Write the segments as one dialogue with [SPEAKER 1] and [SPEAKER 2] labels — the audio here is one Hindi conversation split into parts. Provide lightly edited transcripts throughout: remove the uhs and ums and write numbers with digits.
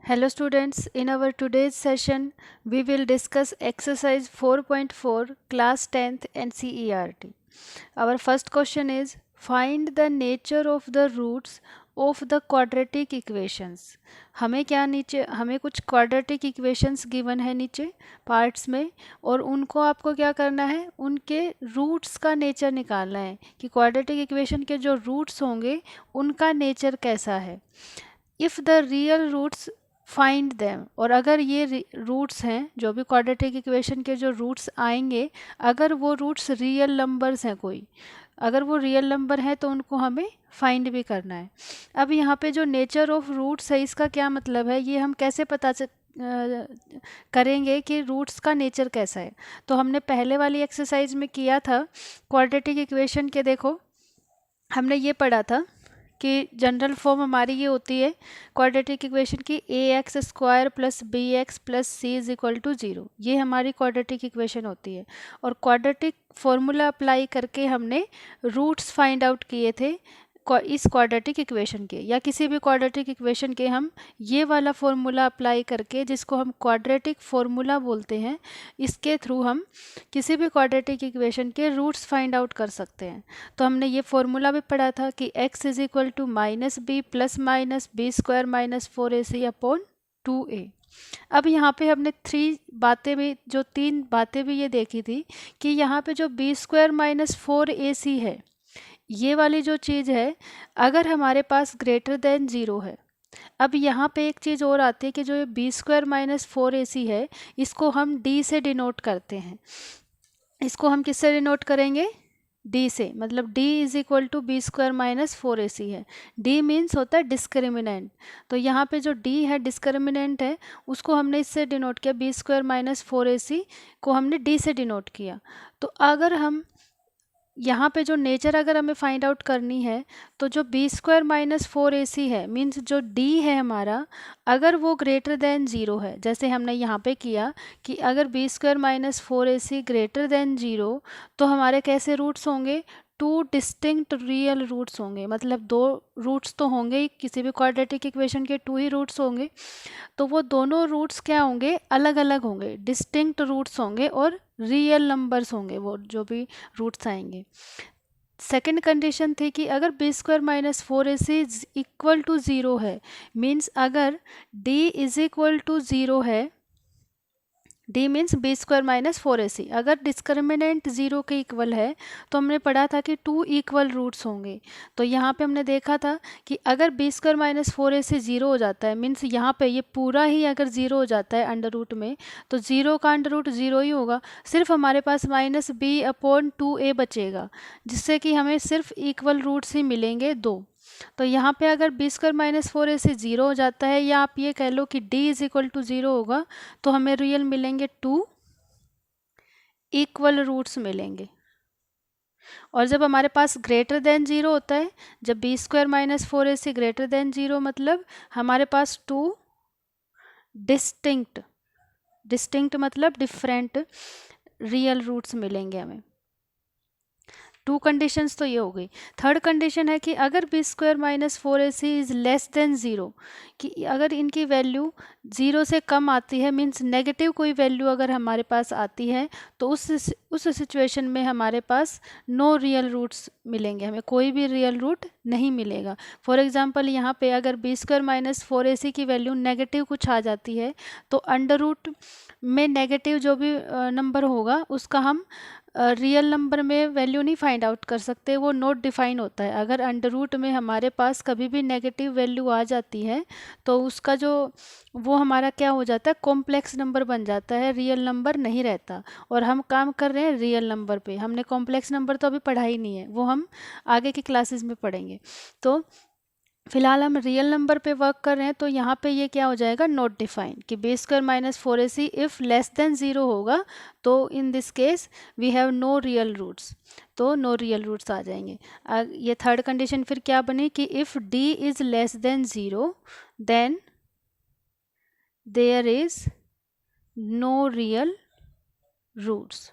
[SPEAKER 1] Hello students, in our today's session we will discuss exercise 4.4 class 10th NCERT. Our first question is find the nature of the roots of the quadratic equations. हमें कुछ quadratic equations given है नीचे पार्ट्स में और उनको आपको क्या करना है, उनके रूट्स का नेचर निकालना है कि quadratic equation के जो रूट्स होंगे उनका नेचर कैसा है. If the real roots find them, और अगर ये रूट्स हैं जो भी क्वाड्रेटिक इक्वेशन के जो रूट्स आएंगे, अगर वो रूट्स रियल नंबर्स हैं, कोई अगर वो रियल नंबर है तो उनको हमें फाइंड भी करना है. अब यहाँ पे जो नेचर ऑफ रूट्स है इसका क्या मतलब है, ये हम कैसे करेंगे कि रूट्स का नेचर कैसा है. तो हमने पहले वाली एक्सरसाइज में किया था क्वाड्रेटिक इक्वेशन के. देखो हमने ये पढ़ा था कि जनरल फॉर्म हमारी ये होती है क्वाड्रेटिक इक्वेशन की ax² plus bx plus c is equal to 0. ये हमारी क्वाड्रेटिक इक्वेशन होती है और क्वाड्रेटिक फॉर्मूला अप्लाई करके हमने रूट्स फाइंड आउट किए थे इस क्वाड्रेटिक इक्वेशन के, या किसी भी क्वाड्रेटिक इक्वेशन के हम ये वाला फॉर्मूला अप्लाई करके, जिसको हम क्वाड्रेटिक फॉर्मूला बोलते हैं, इसके थ्रू हम किसी भी क्वाड्रेटिक इक्वेशन के रूट्स फाइंड आउट कर सकते हैं. तो हमने ये फॉर्मूला भी पढ़ा था कि x is equal to minus b plus minus b square minus 4ac upon 2a. अब यहाँ पे हमने तीन बातें भी ये देखी थी कि यहाँ पे जो बी स्क्वायर माइनस 4ac है, ये वाली जो चीज़ है, अगर हमारे पास ग्रेटर देन 0 है. अब यहाँ पे एक चीज़ और आती है कि जो ये बी स्क्वायर माइनस 4ac है, इसको हम d से डिनोट करते हैं. इसको हम किससे डिनोट करेंगे, d से, मतलब d is equal to b square minus 4ac है. d मीन्स होता है डिस्क्रिमिनेंट. तो यहाँ पे जो d है डिस्क्रिमिनेंट है, उसको हमने इससे डिनोट किया, बी स्क्वायर माइनस 4ac को हमने d से डिनोट किया. तो अगर हम यहाँ पे जो नेचर अगर हमें फाइंड आउट करनी है, तो जो बी स्क्वायर माइनस 4ac है, मीन्स जो d है हमारा, अगर वो ग्रेटर देन 0 है, जैसे हमने यहाँ पे किया कि अगर b square minus 4ac greater than 0, तो हमारे कैसे रूट्स होंगे, टू डिस्टिंक्ट रियल रूट्स होंगे. मतलब दो रूट्स तो होंगे ही, किसी भी क्वाड्रेटिक इक्वेशन के 2 ही रूट्स होंगे, तो वो दोनों रूट्स क्या होंगे, अलग अलग होंगे, डिस्टिंक्ट रूट्स होंगे और रियल नंबर्स होंगे वो जो भी रूट्स आएंगे. सेकेंड कंडीशन थी कि अगर b square minus 4ac equal to 0 है, मीन्स अगर d इज इक्वल टू 0 है, d means b square minus 4ac, अगर डिस्क्रिमिनेंट 0 के इक्वल है, तो हमने पढ़ा था कि 2 इक्वल रूट्स होंगे. तो यहाँ पे हमने देखा था कि अगर बी स्क्वायर माइनस 4ac 0 हो जाता है, मीन्स यहाँ पे ये पूरा ही अगर 0 हो जाता है अंडर रूट में, तो 0 का अंडर रूट 0 ही होगा. सिर्फ हमारे पास माइनस बी अपॉन 2a बचेगा, जिससे कि हमें सिर्फ इक्वल रूट्स ही मिलेंगे 2. तो यहाँ पे अगर बी स्क्वायर माइनस 4ac 0 हो जाता है, या आप ये कह लो कि d इज इक्वल टू 0 होगा, तो हमें रियल मिलेंगे 2 इक्वल रूट्स मिलेंगे. और जब हमारे पास ग्रेटर देन 0 होता है, जब b square minus 4ac greater than 0, मतलब हमारे पास 2 डिस्टिंक्ट मतलब डिफरेंट रियल रूट्स मिलेंगे हमें. 2 कंडीशंस तो ये हो गई. थर्ड कंडीशन है कि अगर b square minus 4ac is less than 0, कि अगर इनकी वैल्यू 0 से कम आती है, मीन्स नेगेटिव कोई वैल्यू अगर हमारे पास आती है, तो उस सिचुएशन में हमारे पास नो रियल रूट्स मिलेंगे, हमें कोई भी रियल रूट नहीं मिलेगा. फॉर एग्जांपल यहाँ पे अगर बी स्क्वायर माइनस 4ac की वैल्यू नेगेटिव कुछ आ जाती है, तो अंडर रूट में नेगेटिव जो भी नंबर होगा उसका हम रियल नंबर में वैल्यू नहीं फाइंड आउट कर सकते, वो नॉट डिफाइन होता है. अगर अंडर रूट में हमारे पास कभी भी नेगेटिव वैल्यू आ जाती है, तो उसका जो वो हमारा क्या हो जाता है, कॉम्प्लेक्स नंबर बन जाता है, रियल नंबर नहीं रहता. और हम काम कर रहे हैं रियल नंबर पे, हमने कॉम्प्लेक्स नंबर तो अभी पढ़ा ही नहीं है, वो हम आगे की क्लासेस में पढ़ेंगे. तो फिलहाल हम रियल नंबर पे वर्क कर रहे हैं. तो यहाँ पे ये क्या हो जाएगा, नॉट डिफाइंड, कि b square minus 4ac if less than 0 होगा, तो in this case we have no real roots, तो नो रियल रूट्स आ जाएंगे. ये थर्ड कंडीशन फिर क्या बनी कि if d is less than 0 then there is no real roots.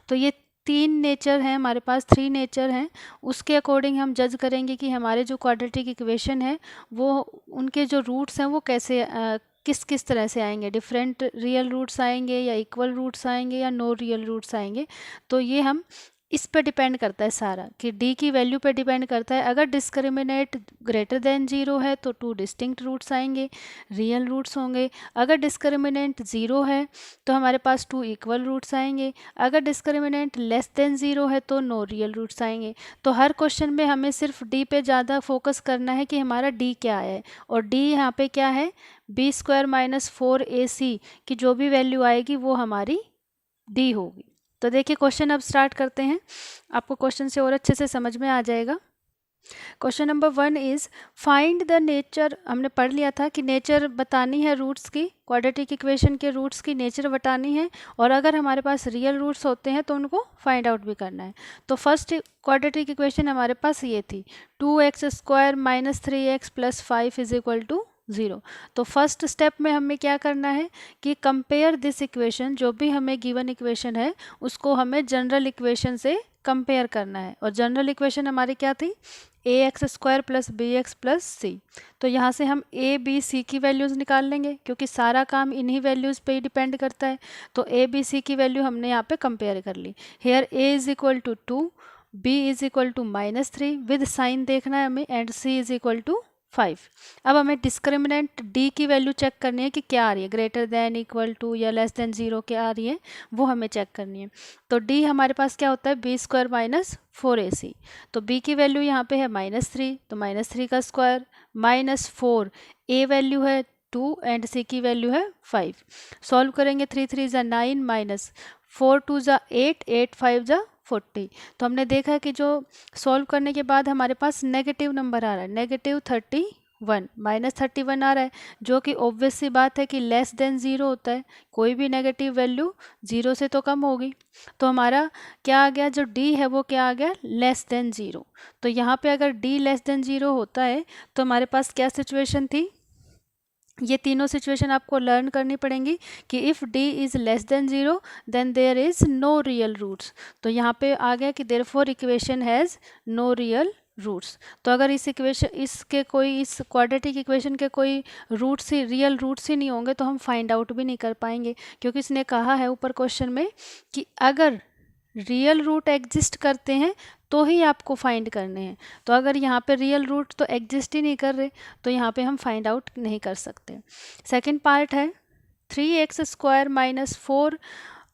[SPEAKER 1] तो ये 3 नेचर हैं हमारे पास, 3 नेचर हैं. उसके अकॉर्डिंग हम जज करेंगे कि हमारे जो क्वाड्रेटिक इक्वेशन है वो उनके जो रूट्स हैं वो किस किस तरह से आएंगे, डिफरेंट रियल रूट्स आएंगे या इक्वल रूट्स आएंगे या नो रियल रूट्स आएंगे। तो ये हम इस पे डिपेंड करता है सारा, कि डी की वैल्यू पे डिपेंड करता है। अगर डिस्क्रिमिनेट ग्रेटर देन 0 है तो 2 डिस्टिंक्ट रूट्स आएंगे, रियल रूट्स होंगे। अगर डिस्क्रिमिनेंट 0 है तो हमारे पास 2 इक्वल रूट्स आएंगे। अगर डिस्क्रिमिनेंट लेस देन 0 है तो नो रियल रूट्स आएंगे। तो हर क्वेश्चन में हमें सिर्फ डी पे ज़्यादा फोकस करना है कि हमारा डी क्या है, और डी यहाँ पे क्या है, बी स्क्वायर माइनस 4ac की जो भी वैल्यू आएगी वो हमारी डी होगी। तो देखिए क्वेश्चन अब स्टार्ट करते हैं, आपको क्वेश्चन से और अच्छे से समझ में आ जाएगा। Question number 1 is find the nature. हमने पढ़ लिया था कि नेचर बतानी है रूट्स की, क्वाड्रेटिक इक्वेशन के रूट्स की नेचर बतानी है, और अगर हमारे पास रियल रूट्स होते हैं तो उनको फाइंड आउट भी करना है। तो फर्स्ट क्वाड्रेटिक इक्वेशन हमारे पास ये थी, 2x square minus 3x plus 5 is equal to 0। तो फर्स्ट स्टेप में हमें क्या करना है कि कंपेयर दिस इक्वेशन, जो भी हमें गिवन इक्वेशन है उसको हमें जनरल इक्वेशन से कंपेयर करना है। और जनरल इक्वेशन हमारी क्या थी, ax square plus B x plus C. तो यहाँ से हम a b c की वैल्यूज़ निकाल लेंगे, क्योंकि सारा काम इन्हीं वैल्यूज़ पे ही डिपेंड करता है। तो a b c की वैल्यू हमने यहाँ पे कंपेयर कर ली। Here a is equal to 2, b is equal to -3 with sign देखना है हमें, and c is equal to 5। अब हमें डिस्क्रिमिनेंट d की वैल्यू चेक करनी है कि क्या आ रही है, ग्रेटर देन, इक्वल टू या लेस देन 0 क्या आ रही है, वो हमें चेक करनी है। तो d हमारे पास क्या होता है, बी स्क्वायर माइनस 4ac। तो b की वैल्यू यहाँ पे है -3, तो -3 का स्क्वायर माइनस 4, a वैल्यू है 2 एंड c की वैल्यू है 5। सॉल्व करेंगे, 3 3 ज़ा 9 माइनस 4 2 ज़ा 8, 8 5 ज़ा 40। तो हमने देखा कि जो सॉल्व करने के बाद हमारे पास नेगेटिव नंबर आ रहा है, -31 -31 आ रहा है, जो कि ऑब्वियस सी बात है कि लेस देन 0 होता है। कोई भी नेगेटिव वैल्यू 0 से तो कम होगी। तो हमारा क्या आ गया, जो d है वो क्या आ गया, लेस देन 0। तो यहाँ पे अगर d लेस देन 0 होता है तो हमारे पास क्या सिचुएशन थी, ये तीनों सिचुएशन आपको लर्न करनी पड़ेंगी कि if d is less than 0 then there is no real roots. तो यहाँ पे आ गया कि therefore equation has no real roots. तो अगर इस इक्वेशन इसके कोई इस क्वाड्रेटिक इक्वेशन के कोई रूट्स ही, रियल रूट्स ही नहीं होंगे तो हम फाइंड आउट भी नहीं कर पाएंगे, क्योंकि इसने कहा है ऊपर क्वेश्चन में कि अगर रियल रूट एग्जिस्ट करते हैं तो ही आपको फाइंड करने हैं। तो अगर यहाँ पे रियल रूट तो एग्जिस्ट ही नहीं कर रहे तो यहाँ पे हम फाइंड आउट नहीं कर सकते। सेकंड पार्ट है 3x square minus 4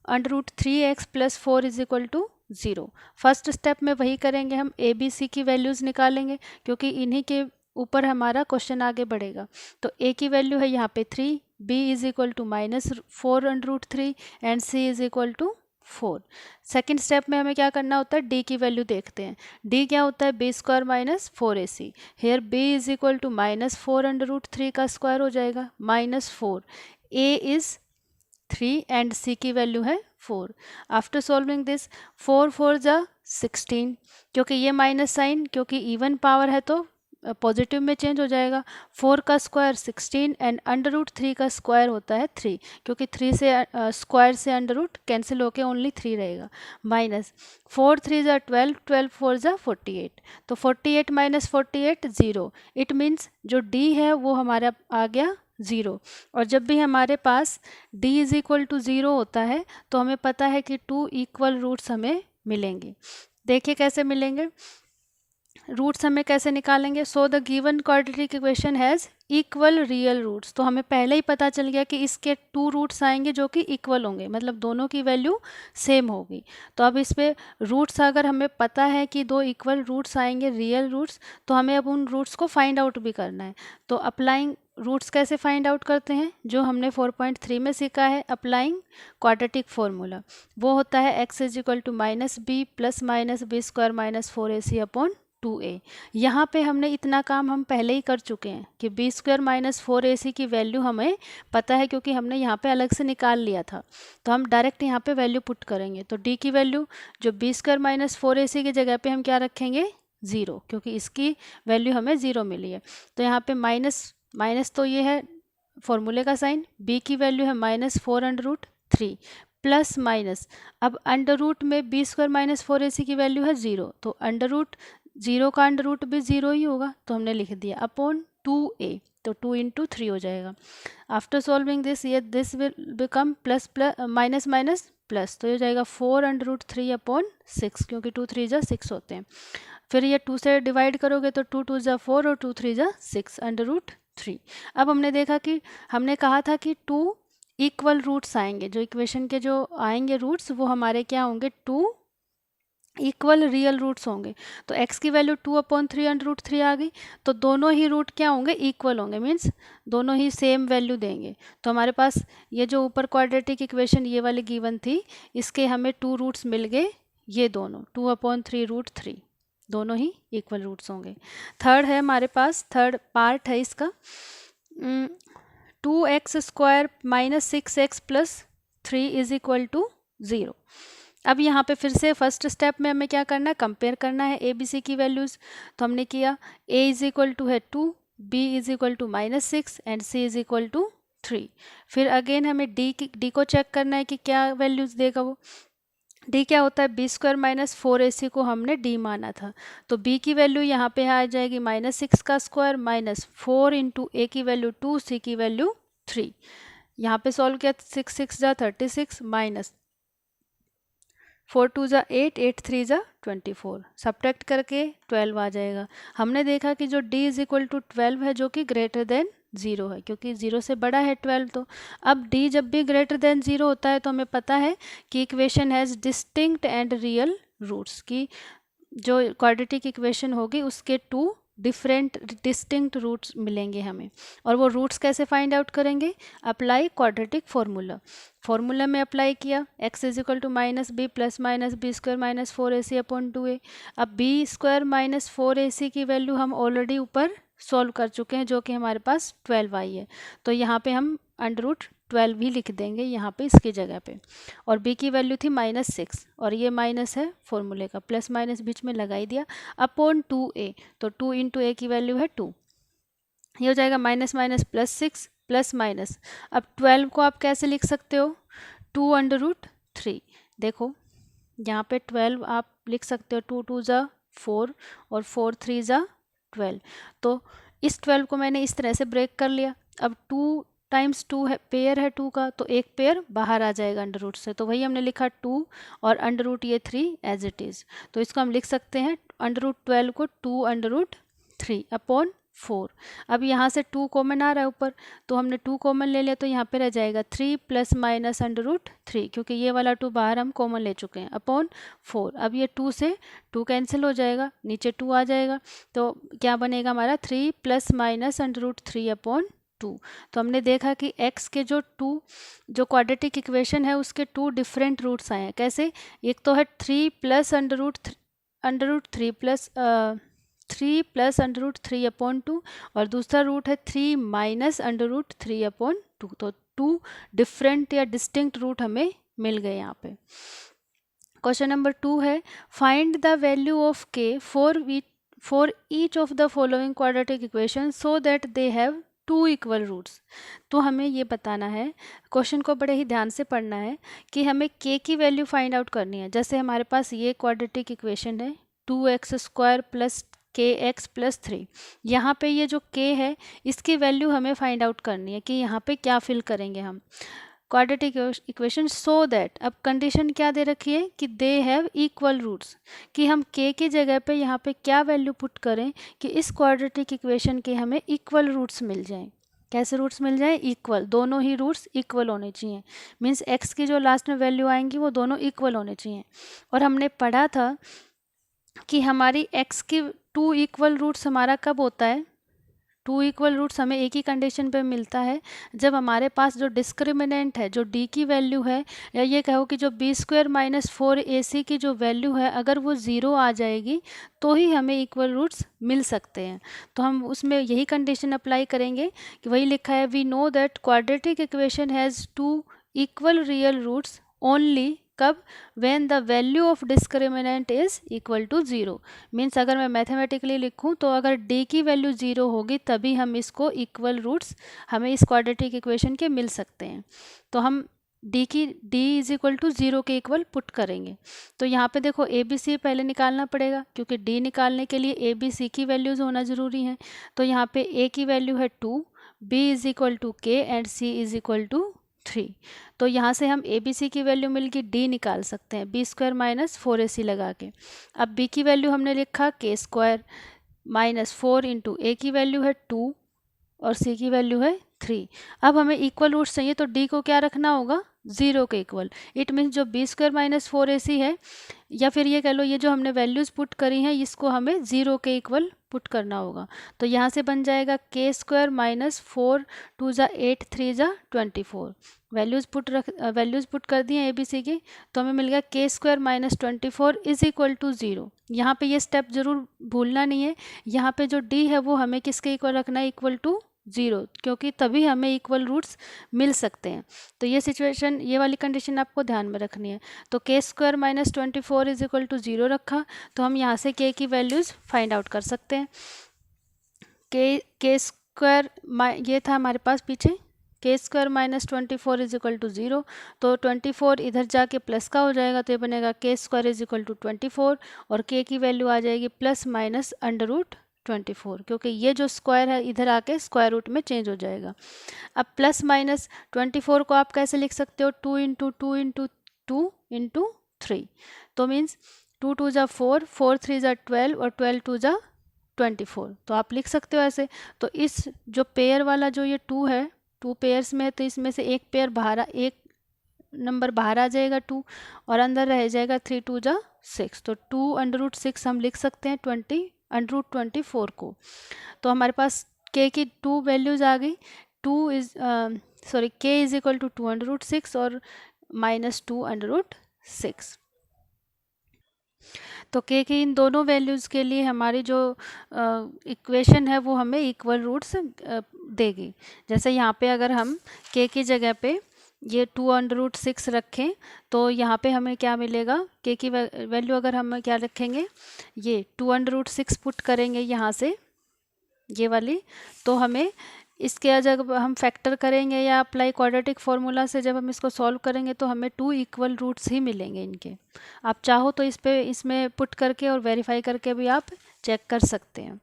[SPEAKER 1] under root 3x plus 4 is equal to 0। First step में वही करेंगे, हम a b c की वैल्यूज़ निकालेंगे, क्योंकि इन्हीं के ऊपर हमारा क्वेश्चन आगे बढ़ेगा। तो a की वैल्यू है यहाँ पे 3, b is equal to -4 under root 3 and c is equal to 4। Second step में हमें क्या करना होता है, d की वैल्यू देखते हैं। d क्या होता है, b square minus 4ac। Here b is equal to -4 under root 3 का स्क्वायर हो जाएगा, -4, a इज 3 एंड c की वैल्यू है 4। आफ्टर सॉल्विंग दिस 4 4 ज़ा 16, क्योंकि ये माइनस साइन, क्योंकि इवन पावर है तो पॉजिटिव में चेंज हो जाएगा। 4 का स्क्वायर 16 एंड अंडर रूट 3 का स्क्वायर होता है 3, क्योंकि 3 से स्क्वायर से अंडर रूट कैंसिल होके ओनली 3 रहेगा। माइनस 4 3 ज़ा 12, 12 4 ज़ा 48। तो 48 माइनस 48 0। इट मीन्स जो d है वो हमारा आ गया 0। और जब भी हमारे पास d इज इक्वल टू 0 होता है तो हमें पता है कि 2 इक्वल रूट्स हमें मिलेंगे। देखिए कैसे मिलेंगे, रूट्स हमें कैसे निकालेंगे। So the given quadratic equation has equal real roots. तो हमें पहले ही पता चल गया कि इसके 2 रूट्स आएंगे जो कि इक्वल होंगे, मतलब दोनों की वैल्यू सेम होगी। तो अब इस पे रूट्स अगर हमें पता है कि 2 इक्वल रूट्स आएंगे रियल रूट्स, तो हमें अब उन रूट्स को फाइंड आउट भी करना है। तो अप्लाइंग रूट्स कैसे फाइंड आउट करते हैं, जो हमने 4.3 में सीखा है, अप्लाइंग क्वाड्रेटिक फॉर्मूला। वो होता है x is equal to -b plus minus b square minus 4ac upon 2a। यहाँ पे हमने इतना काम हम पहले ही कर चुके हैं कि बी स्क्वायर माइनस 4ac की वैल्यू हमें पता है, क्योंकि हमने यहाँ पे अलग से निकाल लिया था। तो हम डायरेक्ट यहाँ पे वैल्यू पुट करेंगे। तो d की वैल्यू जो बी स्क्वायर माइनस 4ac की जगह पे हम क्या रखेंगे, 0, क्योंकि इसकी वैल्यू हमें 0 मिली है। तो यहाँ पे माइनस तो ये है फॉर्मूले का साइन, b की वैल्यू है -4 अंडर रूट 3 प्लस माइनस, अब अंडर रूट में बी स्क्वायर माइनस 4ac की वैल्यू है 0, तो अंडर रूट 0 का अंडर रूट भी 0 ही होगा, तो हमने लिख दिया अपॉन 2a। तो 2 इंटू 3 हो जाएगा। आफ्टर सॉल्विंग दिस ये this will become plus plus minus minus plus, तो ये हो जाएगा 4√3/6, क्योंकि 2 3 जा 6 होते हैं। फिर ये 2 से डिवाइड करोगे तो 2 2 जा 4 और 2 3 जा 6√3। अब हमने देखा कि हमने कहा था कि 2 इक्वल रूट्स आएंगे, जो इक्वेशन के जो आएंगे रूट्स वो हमारे क्या होंगे, 2 इक्वल रियल रूट्स होंगे। तो x की वैल्यू 2/3√3 आ गई, तो दोनों ही रूट क्या होंगे, इक्वल होंगे, मीन्स दोनों ही सेम वैल्यू देंगे। तो हमारे पास ये जो ऊपर क्वाड्रेटिक इक्वेशन ये वाली गिवन थी, इसके हमें 2 रूट्स मिल गए, ये दोनों 2/3√3 दोनों ही इक्वल रूट्स होंगे। थर्ड है हमारे पास, थर्ड पार्ट है इसका, 2x² - 6x + 3 = 0। अब यहाँ पे फिर से फर्स्ट स्टेप में हमें क्या करना है, कंपेयर करना है ए बी सी की वैल्यूज़। तो हमने किया a = है 2, b = -6 एंड c = 3। फिर अगेन हमें d को चेक करना है कि क्या वैल्यूज़ देगा वो। d क्या होता है, b² - 4ac को हमने d माना था, तो b की वैल्यू यहाँ पे आ जाएगी -6 का स्क्वायर -4 इंटू a की वैल्यू 2, c की वैल्यू 3। यहाँ पे सॉल्व किया 6 6 जा 36 माइनस 4 2 जा 8 8 3 जा 24, सब्ट्रैक्ट करके 12 आ जाएगा। हमने देखा कि जो d = 12 है, जो कि ग्रेटर देन 0 है, क्योंकि 0 से बड़ा है 12। तो अब d जब भी ग्रेटर देन 0 होता है तो हमें पता है कि equation has distinct and real roots, की जो क्वाड्रेटिक इक्वेशन होगी उसके 2 डिफरेंट डिस्टिंक्ट रूट्स मिलेंगे हमें। और वो रूट्स कैसे फाइंड आउट करेंगे, अप्लाई क्वाड्रेटिक फॉर्मूला में अप्लाई किया, x = -b + -b² - 4ac/2a। अब b² - 4ac की वैल्यू हम ऑलरेडी ऊपर सॉल्व कर चुके हैं, जो कि हमारे पास 12 आई है, तो यहाँ पे हम √12 भी लिख देंगे यहाँ पे इसकी जगह पे। और b की वैल्यू थी -6 और ये माइनस है फॉर्मूले का, प्लस माइनस बीच में लगा ही दिया, अपॉन 2a, तो 2 इंटू a की वैल्यू है 2, ये हो जाएगा माइनस माइनस +6 प्लस माइनस। अब 12 को आप कैसे लिख सकते हो, 2√3। देखो यहाँ पे 12 आप लिख सकते हो, 2 2 जा 4 और 4 3 जा 12। तो इस 12 को मैंने इस तरह से ब्रेक कर लिया। अब 2 टाइम्स 2 है, पेयर है 2 का, तो एक पेयर बाहर आ जाएगा अंडर रूट से, तो वही हमने लिखा 2 और अंडर रूट ये 3 एज इट इज़। तो इसको हम लिख सकते हैं √12 को 2√3/4। अब यहाँ से 2 कॉमन आ रहा है ऊपर, तो हमने 2 कॉमन ले लिया, तो यहाँ पे रह जाएगा 3 + -√3, क्योंकि ये वाला 2 बाहर हम कॉमन ले चुके हैं, अपॉन 4। अब ये 2 से 2 कैंसिल हो जाएगा, नीचे 2 आ जाएगा, तो क्या बनेगा हमारा 3 + -√3/2। तो हमने देखा कि x के जो क्वाड्रेटिक इक्वेशन है उसके 2 डिफरेंट रूट्स आए हैं। कैसे, एक तो है 3 + √3/2 और दूसरा रूट है 3 - √3/2। तो 2 डिफरेंट या डिस्टिंक्ट रूट हमें मिल गए यहाँ पे। क्वेश्चन नंबर 2 है, find the value of k for each of the following quadratic equation so that they have 2 equal roots. तो हमें ये बताना है, क्वेश्चन को बड़े ही ध्यान से पढ़ना है कि हमें k की वैल्यू फाइंड आउट करनी है। जैसे हमारे पास ये क्वाड्रेटिक इक्वेशन है 2x² + kx + 3, यहाँ पे ये जो k है इसकी वैल्यू हमें फाइंड आउट करनी है कि यहाँ पे क्या फिल करेंगे हम, क्वाड्रेटिक इक्वेशन सो दैट। अब कंडीशन क्या दे रखी है कि दे हैव इक्वल रूट्स, कि हम k की जगह पे यहाँ पे क्या वैल्यू पुट करें कि इस क्वाड्रेटिक इक्वेशन के हमें इक्वल रूट्स मिल जाएं। कैसे रूट्स मिल जाएं, इक्वल, दोनों ही रूट्स इक्वल होने चाहिए, मीन्स x की जो लास्ट में वैल्यू आएंगी वो दोनों इक्वल होने चाहिए। और हमने पढ़ा था कि हमारी x की 2 इक्वल रूट्स हमारा कब होता है, 2 इक्वल रूट्स हमें एक ही कंडीशन पे मिलता है जब हमारे पास जो डिस्क्रिमिनेंट है, जो d की वैल्यू है, या ये कहो कि जो b² - 4ac की जो वैल्यू है, अगर वो 0 आ जाएगी तो ही हमें इक्वल रूट्स मिल सकते हैं। तो हम उसमें यही कंडीशन अप्लाई करेंगे कि वही लिखा है, we know that quadratic equation has 2 equal real roots only, कब, when the value of discriminant is equal to 0। Means अगर मैं मैथमेटिकली लिखूं तो अगर d की वैल्यू 0 होगी तभी हम इसको इक्वल रूट्स हमें इस क्वाड्रेटिक इक्वेशन के मिल सकते हैं। तो हम d = 0 के इक्वल पुट करेंगे। तो यहाँ पे देखो a b c पहले निकालना पड़ेगा, क्योंकि d निकालने के लिए a b c की वैल्यूज़ होना ज़रूरी है। तो यहाँ पे a की वैल्यू है 2 b is equal to k and c is equal to 3। तो यहाँ से हम ए बी सी की वैल्यू मिल गई, डी निकाल सकते हैं बी स्क्वायर माइनस 4ac लगा के। अब बी की वैल्यू हमने लिखा के स्क्वायर माइनस 4 इंटू ए की वैल्यू है 2 और सी की वैल्यू है 3। अब हमें इक्वल रूट्स चाहिए तो डी को क्या रखना होगा, 0 के इक्वल। इट मीन्स जो बी स्क्वायर माइनस 4ac है, या फिर ये कह लो ये जो हमने वैल्यूज़ पुट करी हैं इसको हमें 0 के इक्वल पुट करना होगा। तो यहाँ से बन जाएगा के स्क्वायर माइनस 4 2 ज़ा 8 3 ज़ा 24। वैल्यूज़ पुट कर दी हैं ए बी सी की, तो हमें मिल गया k square minus 24 is equal to 0। यहाँ पे ये स्टेप ज़रूर भूलना नहीं है, यहाँ पे जो डी है वो हमें किसके इक्वल रखना है, इक्वल टू 0, क्योंकि तभी हमें इक्वल रूट्स मिल सकते हैं। तो ये सिचुएशन, ये वाली कंडीशन आपको ध्यान में रखनी है। तो k square minus 24 is equal to 0 रखा, तो हम यहाँ से के की वैल्यूज़ फाइंड आउट कर सकते हैं। के स्क्वायर ये था हमारे पास पीछे, k square minus 24 is equal to 0, तो 24 इधर जाके प्लस का हो जाएगा, तो ये बनेगा के स्क्वायर इज इक्वल टू 24 और के की वैल्यू आ जाएगी प्लस माइनस अंडर रूट 24, क्योंकि ये जो स्क्वायर है इधर आके स्क्वायर रूट में चेंज हो जाएगा। अब प्लस माइनस 24 को आप कैसे लिख सकते हो, 2 इंटू 2 इंटू 2 इंटू 3, तो मीन्स 2 2 ज़ा 4 4 3 ज़ा 12 और 12 2 ज़ा 24, तो आप लिख सकते हो ऐसे। तो इस जो पेयर वाला जो ये 2 है, 2 पेयर्स में है, तो इसमें से एक पेयर बाहर, एक नंबर बाहर आ जाएगा 2 और अंदर रह जाएगा 3 2 ज़ा 6, तो 2 अंडर रूट 6 हम लिख सकते हैं 20 अंडर रूट 24 को। तो हमारे पास के की 2 वैल्यूज़ आ गई, k is equal to 2 under root 6 और माइनस 2 अंडर रूट 6। तो के की इन दोनों वैल्यूज़ के लिए हमारी जो इक्वेशन है वो हमें इक्वल रूट्स देगी। जैसे यहाँ पे अगर हम के की जगह पे ये 2 अंडर रूट 6 रखें, तो यहाँ पे हमें क्या मिलेगा, के की वैल्यू अगर हम क्या रखेंगे, ये 2 अंडर रूट 6 पुट करेंगे यहाँ से ये वाली, तो हमें इसके जब हम फैक्टर करेंगे या अप्लाई क्वाड्रेटिक फार्मूला से जब हम इसको सॉल्व करेंगे तो हमें 2 इक्वल रूट्स ही मिलेंगे इनके। आप चाहो तो इसमें पुट करके और वेरीफाई करके भी आप चेक कर सकते हैं।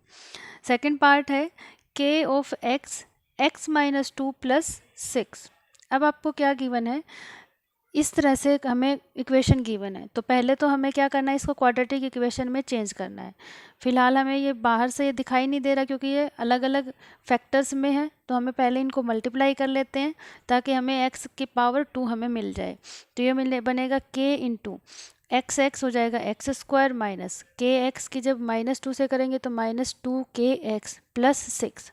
[SPEAKER 1] सेकंड पार्ट है के ऑफ एक्स माइनस 2 प्लस 6। अब आपको क्या गिवन है, इस तरह से हमें इक्वेशन गिवन है, तो पहले तो हमें क्या करना है, इसको क्वाड्रेटिक इक्वेशन में चेंज करना है। फिलहाल हमें ये बाहर से ये दिखाई नहीं दे रहा क्योंकि ये अलग अलग फैक्टर्स में है, तो हमें पहले इनको मल्टीप्लाई कर लेते हैं ताकि हमें x की पावर 2 हमें मिल जाए। तो ये बनेगा k इंटू एक्स हो जाएगा एक्स स्क्वायर माइनस के एक्स की जब माइनस 2 से करेंगे तो माइनस 2kx प्लस 6।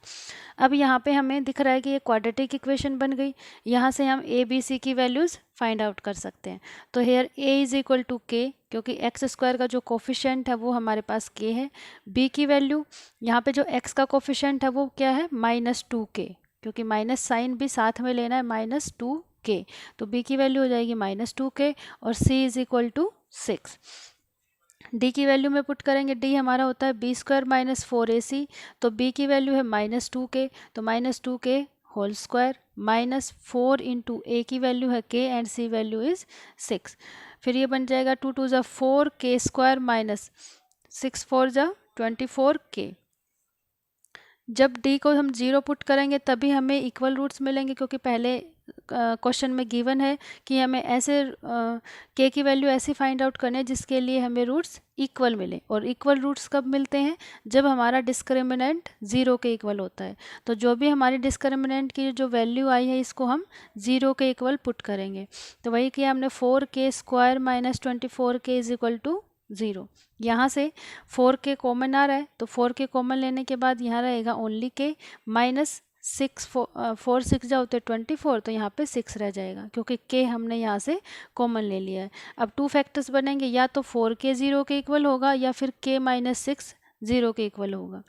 [SPEAKER 1] अब यहाँ पे हमें दिख रहा है कि ये क्वाड्रेटिक इक्वेशन बन गई, यहाँ से हम ए बी सी की वैल्यूज़ फाइंड आउट कर सकते हैं। तो here a is equal to k, क्योंकि एक्स स्क्वायर का जो कोफिशेंट है वो हमारे पास k है। b की वैल्यू यहाँ पे जो x का कोफिशेंट है वो क्या है, माइनस 2k, क्योंकि माइनस साइन भी साथ में लेना है, माइनस 2k, तो b की वैल्यू हो जाएगी माइनस 2k और c is equal to 6। d की वैल्यू में पुट करेंगे, d हमारा होता है बी स्क्वायर माइनस 4ac, तो b की वैल्यू है माइनस 2k, तो minus 2k whole square minus 4 into a की वैल्यू है k and c value is 6। फिर ये बन जाएगा 2 2 ज़ा 4 k स्क्वायर माइनस 6 4 ज़ा 24k। जब d को हम 0 पुट करेंगे तभी हमें इक्वल रूट्स मिलेंगे, क्योंकि पहले क्वेश्चन में गिवन है कि हमें ऐसे k की वैल्यू ऐसे फाइंड आउट करनी है जिसके लिए हमें रूट्स इक्वल मिले, और इक्वल रूट्स कब मिलते हैं, जब हमारा डिस्क्रिमिनेंट 0 के इक्वल होता है। तो जो भी हमारी डिस्क्रिमिनेंट की जो वैल्यू आई है इसको हम 0 के इक्वल पुट करेंगे। तो वही किया हमने, 4k square minus 24k is equal to 0। यहाँ से 4k कॉमन आ रहा है, तो 4k कॉमन लेने के बाद यहाँ रहेगा ओनली k माइनस 4 6 जा होते 24, तो यहाँ पे 6 रह जाएगा क्योंकि k हमने यहाँ से कॉमन ले लिया है। अब 2 फैक्टर्स बनेंगे, या तो 4k 0 के इक्वल होगा या फिर k माइनस 6 0 के इक्वल होगा।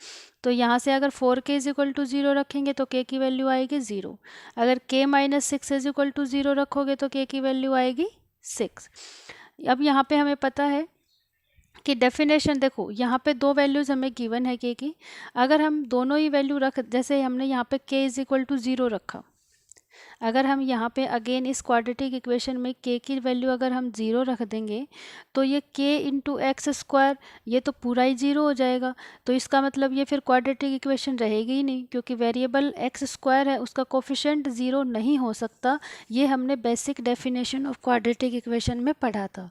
[SPEAKER 1] तो यहाँ से अगर 4k इज इक्वल टू 0 रखेंगे तो k की वैल्यू आएगी 0, अगर k minus 6 is equal to 0 रखोगे तो k की वैल्यू आएगी 6। अब यहाँ पे हमें पता है कि डेफिनेशन देखो, यहाँ पे 2 वैल्यूज़ हमें गिवन है k की, अगर हम दोनों ही वैल्यू रख, जैसे हमने यहाँ पे k इज इक्वल टू 0 रखा, अगर हम यहाँ पे अगेन इस क्वाड्रेटिक इक्वेशन में k की वैल्यू अगर हम 0 रख देंगे तो ये k इंटू एक्स स्क्वायर ये तो पूरा ही 0 हो जाएगा। तो इसका मतलब ये फिर क्वाड्रेटिक इक्वेशन रहेगी ही नहीं, क्योंकि वेरिएबल एक्स स्क्वायर है उसका कोफिशिएंट 0 नहीं हो सकता। ये हमने basic definition of quadratic equation में पढ़ा था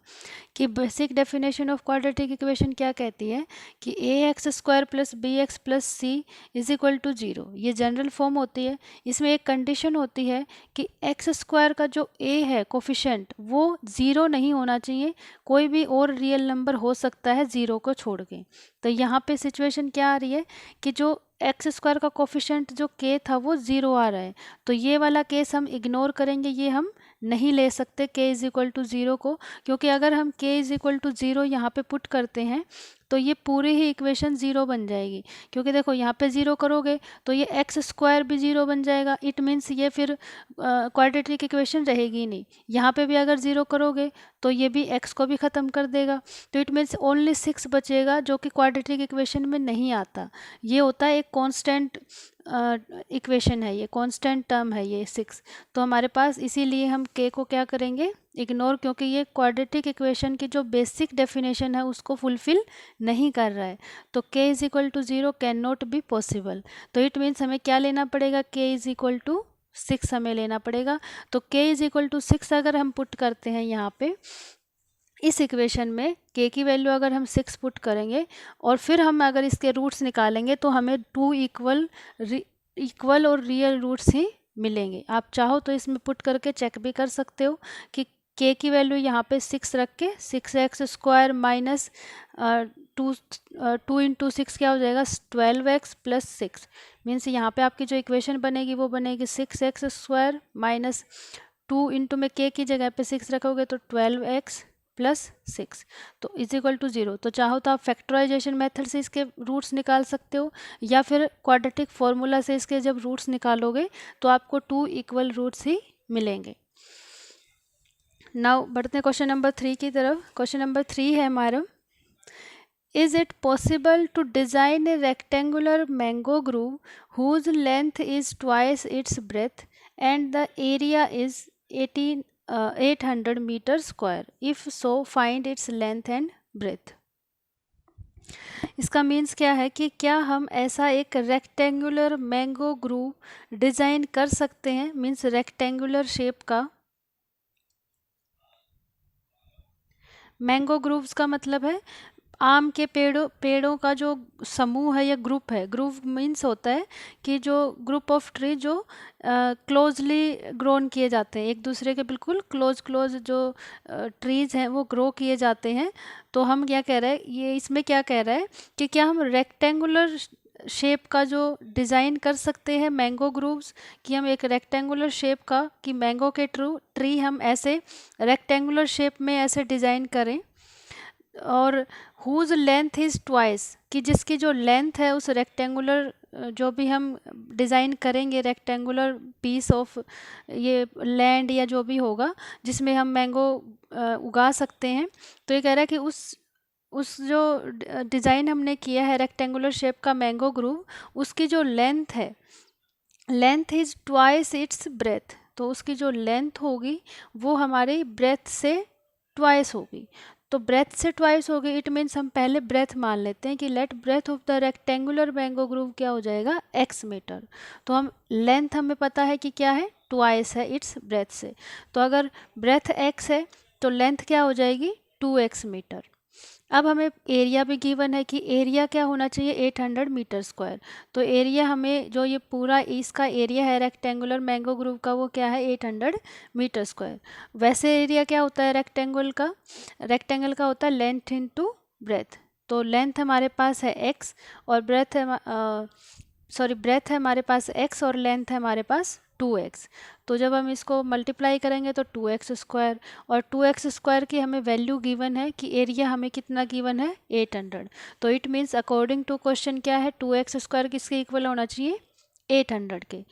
[SPEAKER 1] कि basic definition of quadratic equation क्या कहती है कि a x square plus B x plus c is equal to 0। ये जनरल फॉर्म होती है। इसमें एक कंडीशन होती है कि एक्स स्क्वायर का जो ए है कोफिशिएंट वो 0 नहीं होना चाहिए, कोई भी और रियल नंबर हो सकता है 0 को छोड़ के। तो यहाँ पे सिचुएशन क्या आ रही है कि जो एक्स स्क्वायर का कोफिशिएंट जो के था वो 0 आ रहा है, तो ये वाला केस हम इग्नोर करेंगे, ये हम नहीं ले सकते k इज इक्वल टू 0 को, क्योंकि अगर हम k इज इक्वल टू 0 यहाँ पे पुट करते हैं तो ये पूरी ही इक्वेशन 0 बन जाएगी। क्योंकि देखो यहाँ पे 0 करोगे तो ये एक्स स्क्वायर भी 0 बन जाएगा। इट मीन्स ये फिर क्वाड्रेटिक इक्वेशन रहेगी ही नहीं। यहाँ पे भी अगर 0 करोगे तो ये भी x को भी ख़त्म कर देगा। तो इट मीन्स ओनली 6 बचेगा, जो कि क्वाड्रेटिक इक्वेशन में नहीं आता। ये होता है एक कांस्टेंट इक्वेशन है, ये कांस्टेंट टर्म है ये 6। तो हमारे पास इसीलिए हम k को क्या करेंगे, इग्नोर, क्योंकि ये क्वाड्रेटिक इक्वेशन की जो बेसिक डेफिनेशन है उसको फुलफिल नहीं कर रहा है। तो k is equal to 0 can not be possible. तो इट मीन्स हमें क्या लेना पड़ेगा, k इज इक्वल टू 6 हमें लेना पड़ेगा। तो k इज इक्वल टू 6 अगर हम पुट करते हैं यहाँ पे इस इक्वेशन में, k की वैल्यू अगर हम 6 पुट करेंगे और फिर हम अगर इसके रूट्स निकालेंगे तो हमें 2 इक्वल और रियल रूट्स ही मिलेंगे। आप चाहो तो इसमें पुट करके चेक भी कर सकते हो कि k की वैल्यू यहाँ पे 6 रख के 6x स्क्वायर माइनस 2 इंटू 6 क्या हो जाएगा 12x प्लस 6। मीन्स यहाँ पे आपकी जो इक्वेशन बनेगी वो बनेगी 6x स्क्वायर माइनस 2 इंटू में k की जगह पे 6 रखोगे तो 12x प्लस 6 तो इज इक्वल टू 0। तो चाहो तो आप फैक्टराइजेशन मेथड से इसके रूट्स निकाल सकते हो, या फिर क्वाड्रेटिक फॉर्मूला से इसके जब रूट्स निकालोगे तो आपको 2 इक्वल रूट्स ही मिलेंगे। नाउ बढ़ते हैं क्वेश्चन नंबर 3 की तरफ। क्वेश्चन नंबर 3 है हमारा, is it possible to design a rectangular mango grove whose length is twice its breadth and the area is 800 metre square, if so find its length and breadth. इसका मीन्स क्या है कि क्या हम ऐसा एक रेक्टेंगुलर मैंगो ग्रूव डिज़ाइन कर सकते हैं, मीन्स रेक्टेंगुलर शेप का। मैंगो ग्रूव्स का मतलब है आम के पेड़ों का जो समूह है या ग्रुप है। ग्रुप मीन्स होता है कि जो ग्रुप ऑफ ट्री जो क्लोजली ग्रोन किए जाते हैं, एक दूसरे के बिल्कुल क्लोज जो ट्रीज़ हैं वो ग्रो किए जाते हैं। तो हम क्या कह रहे हैं, ये इसमें क्या कह रहा है कि क्या हम रेक्टेंगुलर शेप का जो डिज़ाइन कर सकते हैं मैंगो ग्रूव्स, कि हम एक रेक्टेंगुलर शेप का, कि मैंगो के ट्री हम ऐसे रेक्टेंगुलर शेप में ऐसे डिज़ाइन करें, और हुज लेंथ इज़ ट्वाइस, कि जिसकी जो लेंथ है उस रेक्टेंगुलर जो भी हम डिज़ाइन करेंगे रेक्टेंगुलर पीस ऑफ ये लैंड या जो भी होगा जिसमें हम मैंगो उगा सकते हैं। तो ये कह रहा है कि उस जो डिज़ाइन हमने किया है रेक्टेंगुलर शेप का मैंगो ग्रूव, उसकी जो लेंथ है, length is twice its breath, तो उसकी जो लेंथ होगी वो हमारी ब्रेथ से ट्वाइस होगी। तो ब्रेथ से ट्वाइस होगी, इट मीन्स हम पहले ब्रेथ मान लेते हैं कि let breadth of the rectangular mango grove क्या हो जाएगा x मीटर। तो हम लेंथ हमें पता है कि क्या है, ट्वाइस है इट्स ब्रेथ से। तो अगर ब्रेथ x है तो लेंथ क्या हो जाएगी 2x मीटर। अब हमें एरिया भी गिवन है कि एरिया क्या होना चाहिए 800 मीटर स्क्वायर। तो एरिया हमें जो ये पूरा इसका एरिया है रेक्टेंगुलर मैंगो ग्रूव का वो क्या है 800 मीटर स्क्वायर। वैसे एरिया क्या होता है रेक्टेंगल का होता है लेंथ इनटू ब्रेथ। तो लेंथ हमारे पास है x और ब्रेथ है हमारे पास x और लेंथ है हमारे पास 2x। तो जब हम इसको मल्टीप्लाई करेंगे तो 2x स्क्वायर, और 2x स्क्वायर की हमें वैल्यू गिवन है कि एरिया हमें कितना गिवन है 800। तो it means according to question क्या है 2x स्क्वायर किसके इक्वल होना चाहिए 800 के।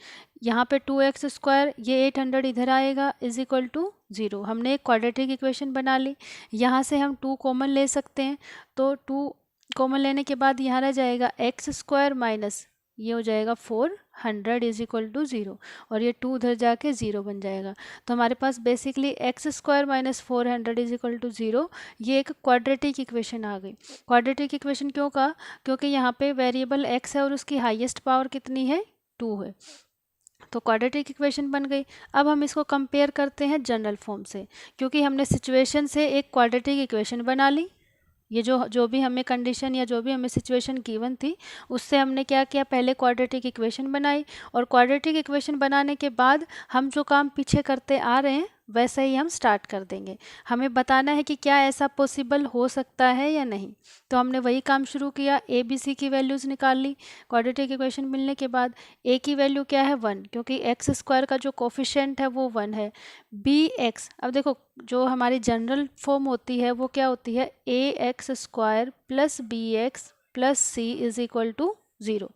[SPEAKER 1] यहाँ पे 2x स्क्वायर ये 800 इधर आएगा इज इक्वल टू 0। हमने एक क्वाड्रेटिक इक्वेशन बना ली। यहाँ से हम 2 कॉमन ले सकते हैं, तो 2 कॉमन लेने के बाद यहाँ रह जाएगा x स्क्वायर माइनस ये हो जाएगा 4 100 इज इक्वल टू 0, और ये 2 उधर जाके 0 बन जाएगा। तो हमारे पास basically x square minus 400 is equal to 0, ये एक क्वाड्रेटिक इक्वेशन आ गई। क्वाड्रेटिक इक्वेशन क्यों कहा? क्योंकि यहाँ पे वेरिएबल एक्स है और उसकी हाईएस्ट पावर कितनी है? 2 है, तो क्वाड्रेटिक इक्वेशन बन गई। अब हम इसको कंपेयर करते हैं जनरल फॉर्म से, क्योंकि हमने सिचुएशन से एक क्वाड्रेटिक इक्वेशन बना ली। ये जो भी हमें कंडीशन या जो भी हमें सिचुएशन गिवन थी, उससे हमने क्या किया, पहले क्वाड्रेटिक इक्वेशन बनाई, और क्वाड्रेटिक इक्वेशन बनाने के बाद हम जो काम पीछे करते आ रहे हैं वैसा ही हम स्टार्ट कर देंगे। हमें बताना है कि क्या ऐसा पॉसिबल हो सकता है या नहीं। तो हमने वही काम शुरू किया, ए बी सी की वैल्यूज़ निकाल ली। क्वाड्रेटिक इक्वेशन मिलने के बाद ए की वैल्यू क्या है? 1, क्योंकि एक्स स्क्वायर का जो कोफिशिएंट है वो 1 है। बी एक्स, अब देखो जो हमारी जनरल फॉर्म होती है वो क्या होती है? A x square plus B x plus c is equal to 0।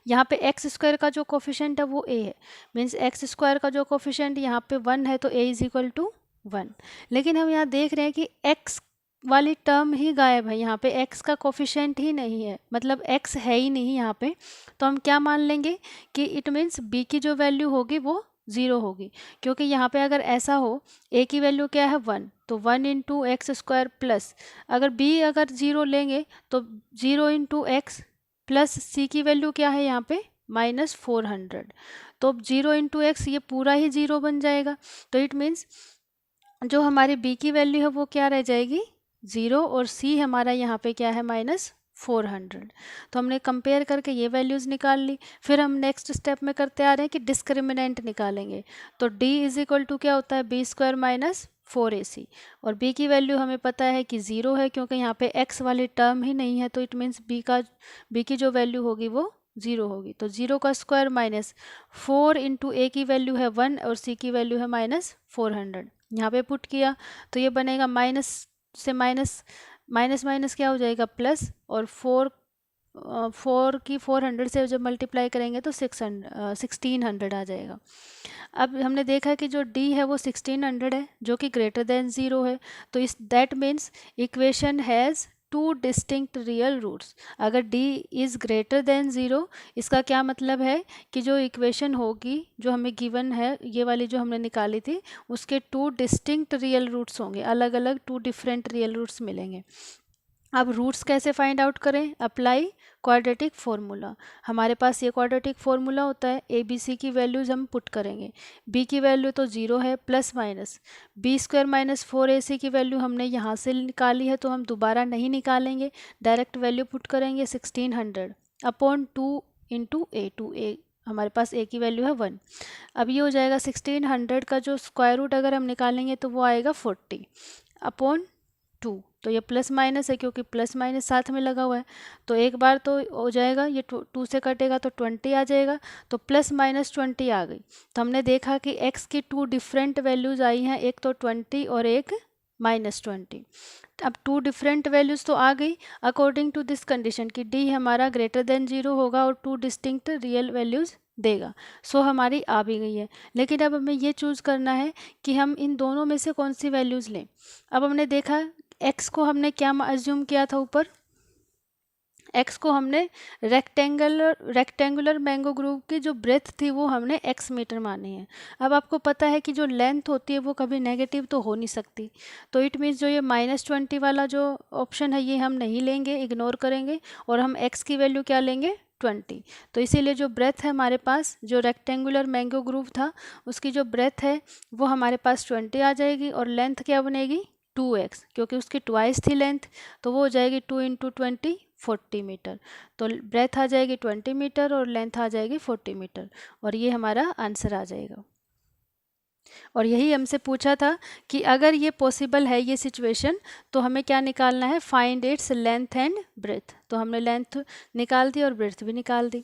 [SPEAKER 1] यहाँ पे एक्स स्क्वायर का जो कोफिशिएंट है वो ए है, मीन्स एक्स स्क्वायर का जो कोफिशिएंट यहाँ पे 1 है, तो ए इज इक्वल टू 1। लेकिन हम यहाँ देख रहे हैं कि एक्स वाली टर्म ही गायब है, यहाँ पे एक्स का कोफिशिएंट ही नहीं है, मतलब एक्स है ही नहीं यहाँ पे। तो हम क्या मान लेंगे कि इट मीन्स बी की जो वैल्यू होगी वो 0 होगी, क्योंकि यहाँ पे अगर ऐसा हो, ए की वैल्यू क्या है? 1, तो 1 इंटू एक्स स्क्वायर प्लस, अगर बी अगर 0 लेंगे तो 0 इंटू एक्स प्लस सी की वैल्यू क्या है यहाँ पे? माइनस 400, तो 0 इंटू एक्स ये पूरा ही 0 बन जाएगा। तो इट मीन्स जो हमारी बी की वैल्यू है वो क्या रह जाएगी? 0, और सी हमारा यहाँ पे क्या है? माइनस 400। तो हमने कंपेयर करके ये वैल्यूज़ निकाल ली। फिर हम नेक्स्ट स्टेप में करते आ रहे हैं कि डिस्क्रिमिनेंट निकालेंगे। तो d इज इक्वल टू क्या होता है? बी स्क्वायर माइनस 4ac, और b की वैल्यू हमें पता है कि 0 है, क्योंकि यहाँ पे x वाली टर्म ही नहीं है, तो इट मीन्स b की जो वैल्यू होगी वो 0 होगी। तो 0 का स्क्वायर माइनस 4 इंटू ए की वैल्यू है 1 और सी की वैल्यू है माइनस 400, यहाँ पे पुट किया तो ये बनेगा माइनस से माइनस, माइनस माइनस क्या हो जाएगा? प्लस, और 4 की 400 से जब मल्टीप्लाई करेंगे तो 1600 आ जाएगा। अब हमने देखा कि जो d है वो 1600 है, जो कि ग्रेटर देन 0 है, तो इस that means equation has 2 distinct real roots. अगर d इज़ ग्रेटर देन 0, इसका क्या मतलब है कि जो इक्वेशन होगी जो हमें गिवन है, ये वाली जो हमने निकाली थी, उसके 2 डिस्टिंक्ट रियल रूट्स होंगे, अलग अलग 2 डिफरेंट रियल रूट्स मिलेंगे। अब रूट्स कैसे फाइंड आउट करें? Apply quadratic formula. हमारे पास ये क्वाड्रेटिक फार्मूला होता है, ए बी सी की वैल्यूज़ हम पुट करेंगे। b की वैल्यू तो 0 है, plus minus b square minus 4ac की वैल्यू हमने यहाँ से निकाली है, तो हम दोबारा नहीं निकालेंगे, डायरेक्ट वैल्यू पुट करेंगे 1600 अपॉन 2 इंटू ए, टू ए हमारे पास a की वैल्यू है 1। अब ये हो जाएगा 1600 का जो स्क्वायर रूट अगर हम निकालेंगे तो वो आएगा 40 अपॉन 2। तो ये प्लस माइनस है, क्योंकि प्लस माइनस साथ में लगा हुआ है, तो एक बार तो हो जाएगा, ये 2 से कटेगा तो 20 आ जाएगा, तो प्लस माइनस 20 आ गई। तो हमने देखा कि x की 2 डिफरेंट वैल्यूज़ आई हैं, एक तो 20 और एक माइनस 20। अब 2 डिफरेंट वैल्यूज़ तो आ गई अकॉर्डिंग टू दिस कंडीशन कि d हमारा ग्रेटर देन 0 होगा और 2 डिस्टिंक्ट रियल वैल्यूज़ देगा। सो हमारी आ भी गई है, लेकिन अब हमें ये चूज़ करना है कि हम इन दोनों में से कौन सी वैल्यूज़ लें। अब हमने देखा x को हमने क्या अज्यूम किया था ऊपर? x को हमने रेक्टेंगुलर मैंगो ग्रुप की जो ब्रेथ थी वो हमने x मीटर मानी है। अब आपको पता है कि जो लेंथ होती है वो कभी नेगेटिव तो हो नहीं सकती, तो इट मीन्स जो ये -20 वाला जो ऑप्शन है ये हम नहीं लेंगे, इग्नोर करेंगे, और हम x की वैल्यू क्या लेंगे? 20। तो इसीलिए जो ब्रेथ है हमारे पास, जो रेक्टेंगुलर मैंगो ग्रुप था उसकी जो ब्रेथ है वो हमारे पास 20 आ जाएगी, और लेंथ क्या बनेगी? 2x, क्योंकि उसकी ट्वाइस थी लेंथ, तो वो हो जाएगी 2 इंटू 20 40 मीटर। तो ब्रेथ आ जाएगी 20 मीटर और लेंथ आ जाएगी 40 मीटर, और ये हमारा आंसर आ जाएगा। और यही हमसे पूछा था कि अगर ये पॉसिबल है ये सिचुएशन, तो हमें क्या निकालना है? Find its length and breadth. तो हमने लेंथ निकाल दी और ब्रेथ भी निकाल दी।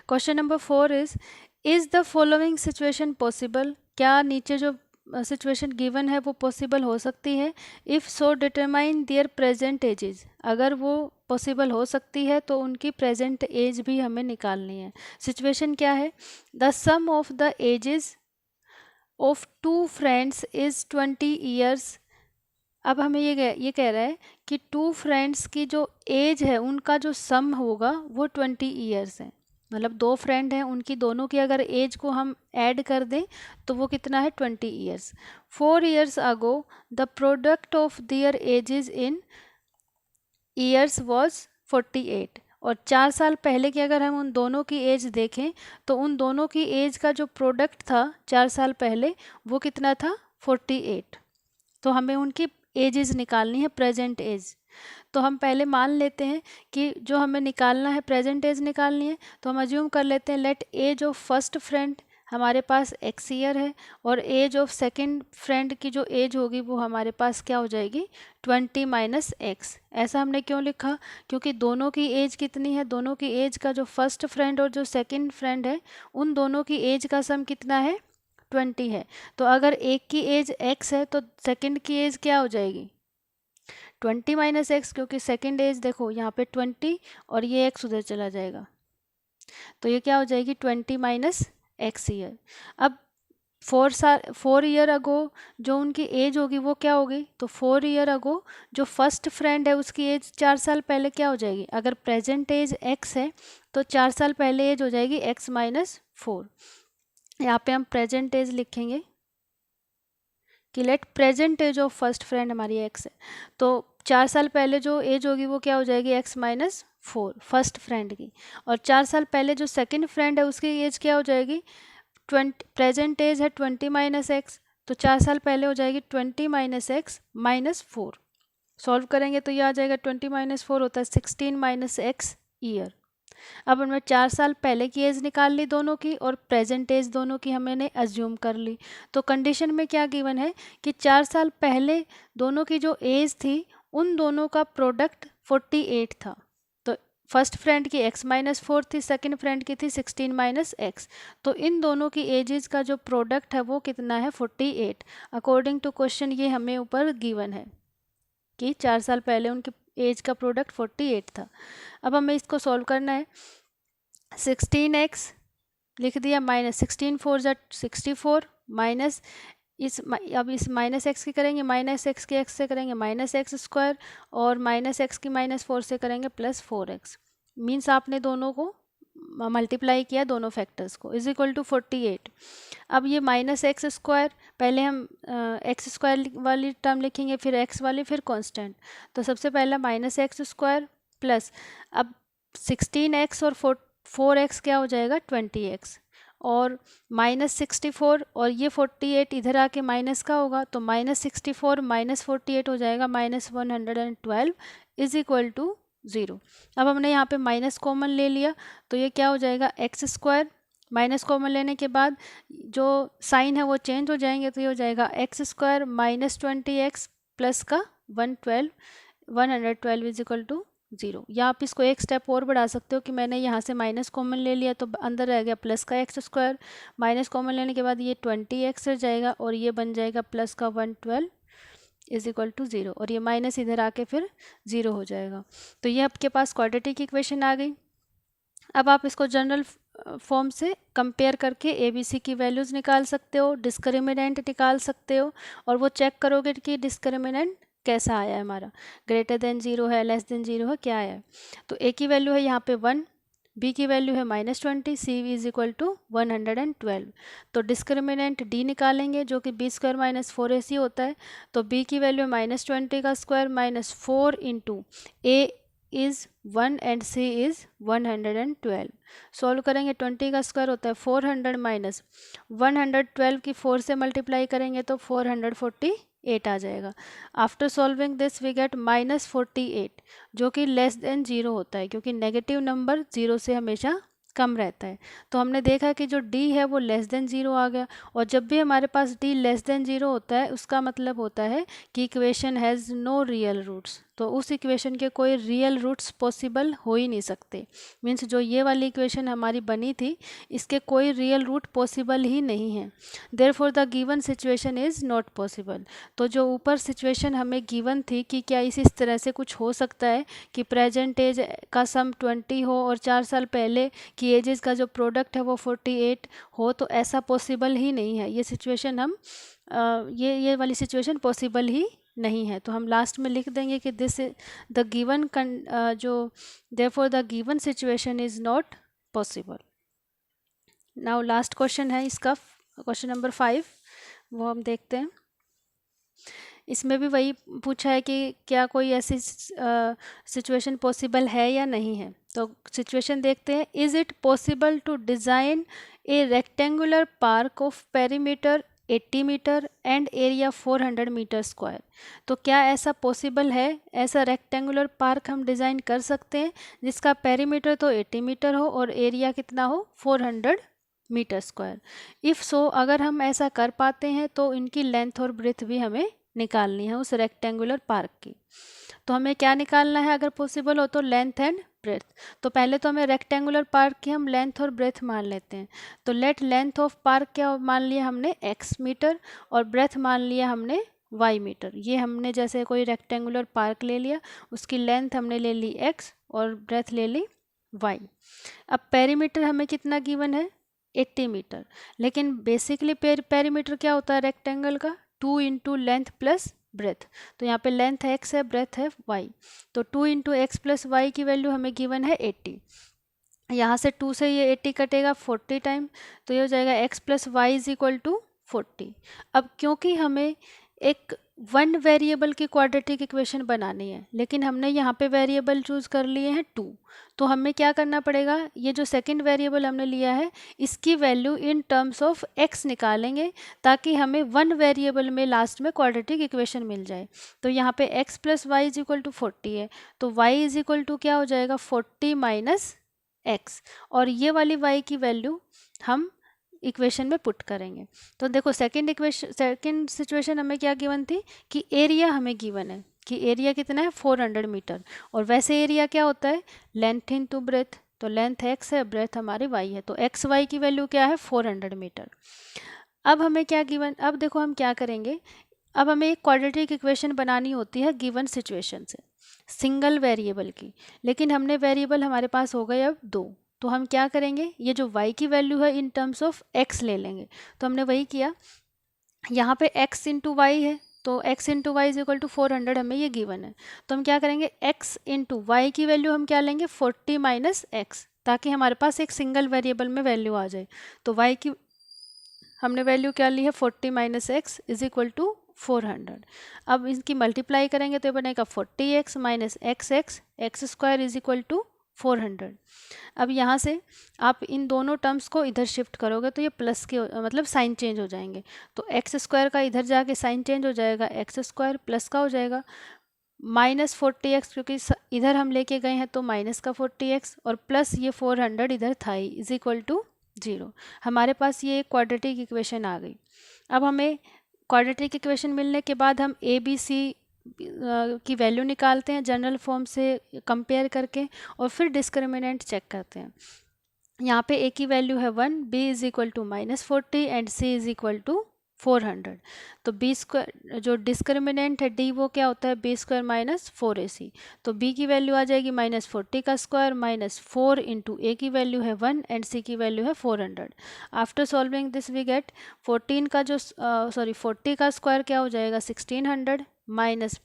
[SPEAKER 1] Question number 4 is the following situation possible? क्या नीचे जो सिचुएशन गिवन है वो पॉसिबल हो सकती है? If so determine there present ages. अगर वो पॉसिबल हो सकती है तो उनकी प्रेजेंट एज भी हमें निकालनी है। सिचुएशन क्या है? The sum of the ages of 2 friends is 20 years. अब हमें ये कह रहा है कि 2 फ्रेंड्स की जो एज है उनका जो सम होगा वो 20 ईयर्स है। मतलब दो फ्रेंड हैं, उनकी दोनों की अगर एज को हम ऐड कर दें तो वो कितना है 20 years. 4 years ago the product of their edges in years was 48। और 4 साल पहले की अगर हम उन दोनों की एज देखें तो उन दोनों की एज का जो प्रोडक्ट था 4 साल पहले वो कितना था 48। तो हमें उनकी एजेस निकालनी है, प्रेजेंट एज। तो हम पहले मान लेते हैं कि जो हमें निकालना है प्रेजेंट एज निकालनी है, तो हम अज्यूम कर लेते हैं let age of first friend हमारे पास x ईयर है और एज ऑफ सेकंड फ्रेंड की जो एज होगी वो हमारे पास क्या हो जाएगी 20 माइनस एक्स। ऐसा हमने क्यों लिखा, क्योंकि दोनों की एज कितनी है, दोनों की एज का जो फर्स्ट फ्रेंड और जो सेकंड फ्रेंड है उन दोनों की एज का सम कितना है 20 है। तो अगर एक की एज x है तो सेकंड की एज क्या हो जाएगी 20 माइनस एक्स, क्योंकि सेकंड एज देखो यहाँ पे 20 और ये x उधर चला जाएगा, तो ये क्या हो जाएगी 20 माइनस एक्स ईयर। अब 4 ईयर अगो जो उनकी एज होगी वो क्या होगी, तो 4 ईयर अगो जो फर्स्ट फ्रेंड है उसकी एज 4 साल पहले क्या हो जाएगी, अगर प्रेजेंट एज x है तो 4 साल पहले एज हो जाएगी x माइनस 4। यहाँ पे हम प्रेजेंट एज लिखेंगे कि let present age of first friend हमारी x है, तो 4 साल पहले जो एज होगी वो क्या हो जाएगी x माइनस 4 फर्स्ट फ्रेंड की। और 4 साल पहले जो सेकंड फ्रेंड है उसकी एज क्या हो जाएगी 20, प्रेजेंट एज है 20 माइनस एक्स, तो 4 साल पहले हो जाएगी 20 माइनस एक्स माइनस 4। सॉल्व करेंगे तो ये आ जाएगा 20 माइनस 4 होता है 16 माइनस एक्स ईयर। अब हमने 4 साल पहले की एज निकाल ली दोनों की और प्रेजेंट एज दोनों की हमने अज्यूम कर ली। तो कंडीशन में क्या गिवन है कि 4 साल पहले दोनों की जो एज थी उन दोनों का प्रोडक्ट 48 था। तो फर्स्ट फ्रेंड की x माइनस 4 थी, सेकेंड फ्रेंड की थी 16 माइनस एक्स, तो इन दोनों की एजेस का जो प्रोडक्ट है वो कितना है 48। अकॉर्डिंग टू क्वेश्चन ये हमें ऊपर गिवन है कि 4 साल पहले उनकी एज का प्रोडक्ट 48 था। अब हमें इसको सॉल्व करना है। 16x लिख दिया माइनस 16 4 ज़ा 64 माइनस अब इस माइनस एक्स की करेंगे माइनस एक्स की एक्स से करेंगे माइनस एक्स स्क्वायर और माइनस एक्स की माइनस 4 से करेंगे प्लस 4x। मीन्स आपने दोनों को मल्टीप्लाई किया दोनों फैक्टर्स को इज इक्वल टू 48। अब ये माइनस एक्स स्क्वायर पहले हम एक्स स्क्वायर वाली टर्म लिखेंगे फिर एक्स वाली फिर कांस्टेंट। तो सबसे पहला माइनस एक्स स्क्वायर प्लस अब 16x और 4x क्या हो जाएगा 20x और माइनस 64 और ये 48 इधर आके माइनस का होगा तो माइनस 64 माइनस 48 हो जाएगा माइनस 112 इज इक्वल टू 0। अब हमने यहाँ पे माइनस कॉमन ले लिया तो ये क्या हो जाएगा एक्स स्क्वायर, माइनस कॉमन लेने के बाद जो साइन है वो चेंज हो जाएंगे तो ये हो जाएगा x square minus 20x plus का 112 इज इक्वल टू 0। या आप इसको एक स्टेप और बढ़ा सकते हो कि मैंने यहाँ से माइनस कॉमन ले लिया तो अंदर रह गया प्लस का एक्स स्क्वायर, माइनस कॉमन लेने के बाद ये 20x रह जाएगा और ये बन जाएगा प्लस का 112 इज इक्वल टू 0 और ये माइनस इधर आके फिर 0 हो जाएगा। तो ये आपके पास क्वाड्रेटिक इक्वेशन आ गई। अब आप इसको जनरल फॉर्म से कंपेयर करके ABC की वैल्यूज़ निकाल सकते हो, डिस्क्रिमिनेंट निकाल सकते हो और वो चेक करोगे कि डिस्क्रिमिनेंट कैसा आया है हमारा, ग्रेटर देन 0 है लेस देन 0 है क्या आया है। तो A की वैल्यू है यहाँ पे 1, B की वैल्यू है -20, C इज इक्वल टू 112। तो डिस्क्रिमिनेंट D निकालेंगे जो कि B स्क्वायर माइनस 4AC होता है। तो B की वैल्यू -20 का square minus 4 into A is 1 and C is 112। Solve करेंगे 20 का स्क्वायर होता है 400 माइनस 112 की 4 से मल्टीप्लाई करेंगे तो 448 आ जाएगा। After solving this we get -48 जो कि लेस देन 0 होता है क्योंकि नेगेटिव नंबर 0 से हमेशा कम रहता है। तो हमने देखा कि जो D है वो लेस देन 0 आ गया और जब भी हमारे पास D लेस देन 0 होता है उसका मतलब होता है कि equation has no real roots. तो उस इक्वेशन के कोई रियल रूट्स पॉसिबल हो ही नहीं सकते। मीन्स जो ये वाली इक्वेशन हमारी बनी थी इसके कोई रियल रूट पॉसिबल ही नहीं है। Therefore the given situation is not possible. तो जो ऊपर सिचुएशन हमें गिवन थी कि क्या इस तरह से कुछ हो सकता है कि प्रेजेंट एज का सम 20 हो और 4 साल पहले की एजेस का जो प्रोडक्ट है वो 48 हो, तो ऐसा पॉसिबल ही नहीं है। ये सिचुएशन हम ये वाली सिचुएशन पॉसिबल ही नहीं है। तो हम लास्ट में लिख देंगे कि दिस द गिवन जो therefore the given situation is not possible. Now last question है इसका, क्वेश्चन नंबर 5, वो हम देखते हैं। इसमें भी वही पूछा है कि क्या कोई ऐसी सिचुएशन पॉसिबल है या नहीं है। तो सिचुएशन देखते हैं। Is it possible to design a rectangular park of perimeter 80 metre and area 400 metre square. तो क्या ऐसा पॉसिबल है, ऐसा रेक्टेंगुलर पार्क हम डिज़ाइन कर सकते हैं जिसका पेरीमीटर तो 80 मीटर हो और एरिया कितना हो, 400 मीटर स्क्वायर। इफ़ सो, अगर हम ऐसा कर पाते हैं तो इनकी लेंथ और ब्रेथ भी हमें निकालनी है उस रेक्टेंगुलर पार्क की। तो हमें क्या निकालना है अगर पॉसिबल हो तो, लेंथ एंड ब्रेथ। तो पहले तो हमें रेक्टेंगुलर पार्क की हम लेंथ और ब्रेथ मान लेते हैं। तो लेट लेंथ ऑफ पार्क क्या मान लिया हमने, x मीटर, और ब्रेथ मान लिया हमने y मीटर। ये हमने जैसे कोई रेक्टेंगुलर पार्क ले लिया, उसकी लेंथ हमने ले ली x और ब्रेथ ले ली y। अब पेरीमीटर हमें कितना गिवन है, 80 मीटर। लेकिन बेसिकली पेरीमीटर क्या होता है रेक्टेंगल का, 2 इंटू लेंथ प्लस ब्रेथ। तो यहाँ पे लेंथ x है, ब्रेथ है y। तो 2 इंटू एक्स प्लस वाई की वैल्यू हमें गिवन है 80। यहाँ से 2 से ये 80 कटेगा 40 टाइम, तो ये हो जाएगा x plus y is equal to 40। अब क्योंकि हमें एक वन वेरिएबल की क्वाड्रेटिक इक्वेशन बनानी है, लेकिन हमने यहाँ पे वेरिएबल चूज़ कर लिए हैं 2, तो हमें क्या करना पड़ेगा, ये जो सेकंड वेरिएबल हमने लिया है इसकी value in terms of x निकालेंगे, ताकि हमें वन वेरिएबल में लास्ट में क्वाड्रेटिक इक्वेशन मिल जाए। तो यहाँ पे x plus y is equal to 40 है, तो y इज इक्वल टू क्या हो जाएगा, 40 माइनस x, और ये वाली y की वैल्यू हम इक्वेशन में पुट करेंगे। तो देखो सेकंड सिचुएशन हमें क्या गिवन थी कि एरिया हमें गिवन है कि एरिया कितना है, 400 मीटर। और वैसे एरिया क्या होता है, लेंथ इनटू ब्रेथ। तो लेंथ x है, ब्रेथ हमारी y है, तो एक्स वाई की वैल्यू क्या है, 400 मीटर। अब हमें क्या गिवन, अब देखो हम क्या करेंगे, अब हमें एक क्वाड्रेटिक इक्वेशन बनानी होती है गिवन सिचुएशन से, सिंगल वेरिएबल की। लेकिन हमने वेरिएबल हमारे पास हो गए अब 2, तो हम क्या करेंगे, ये जो y की वैल्यू है इन टर्म्स ऑफ x ले लेंगे। तो हमने वही किया, यहाँ पे x इंटू वाई है, तो x into y is equal to 400 हमें ये गिवन है। तो हम क्या करेंगे, x इंटू वाई की वैल्यू हम क्या लेंगे, 40 माइनस एक्स, ताकि हमारे पास एक सिंगल वेरिएबल में वैल्यू आ जाए। तो y की हमने वैल्यू क्या ली है, 40 minus x is equal to 400। अब इसकी मल्टीप्लाई करेंगे तो ये बनेगा 40x minus x square is equal to 400। अब यहाँ से आप इन दोनों टर्म्स को इधर शिफ्ट करोगे तो ये प्लस के मतलब साइन चेंज हो जाएंगे। तो एक्स स्क्वायर का इधर जाके साइन चेंज हो जाएगा, एक्स स्क्वायर प्लस का हो जाएगा माइनस 40x, क्योंकि इधर हम लेके गए हैं तो माइनस का 40x, और प्लस ये 400 इधर था ही, इज इक्वल टू 0। हमारे पास ये एक क्वाड्रेटिक इक्वेशन आ गई। अब हमें क्वाड्रेटिक इक्वेशन मिलने के बाद हम ए बी सी की वैल्यू निकालते हैं जनरल फॉर्म से कंपेयर करके, और फिर डिस्क्रिमिनेंट चेक करते हैं। यहाँ पे ए की वैल्यू है 1, b is equal to -40 and c is equal to 400। तो बी स्क्वायर जो डिस्क्रिमिनेंट है डी, वो क्या होता है, बी स्क्वायर माइनस 4ac। तो बी की वैल्यू आ जाएगी -40 का स्क्वायर माइनस 4 इंटू ए की वैल्यू है 1 एंड सी की वैल्यू है 400। After solving this we get 14 का जो 40 का स्क्वायर क्या हो जाएगा, 1600 माइनस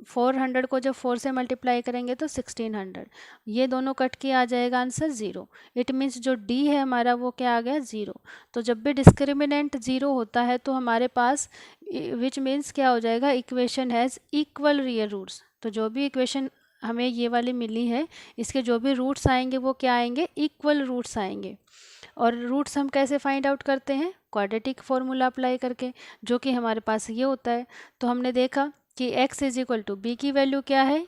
[SPEAKER 1] 400 को जब 4 से मल्टीप्लाई करेंगे तो 1600। ये दोनों कट के आ जाएगा आंसर 0। इट मीन्स जो डी है हमारा वो क्या आ गया, 0। तो जब भी डिस्क्रिमिनेंट 0 होता है तो हमारे पास विच मीन्स क्या हो जाएगा, equation has equal real roots. तो जो भी इक्वेशन हमें ये वाली मिली है, इसके जो भी रूट्स आएंगे वो क्या आएंगे, इक्वल रूट्स आएंगे। और रूट्स हम कैसे फाइंड आउट करते हैं, क्वाड्रेटिक फॉर्मूला अप्लाई करके, जो कि हमारे पास ये होता है। तो हमने देखा कि x is equal to b की वैल्यू क्या है,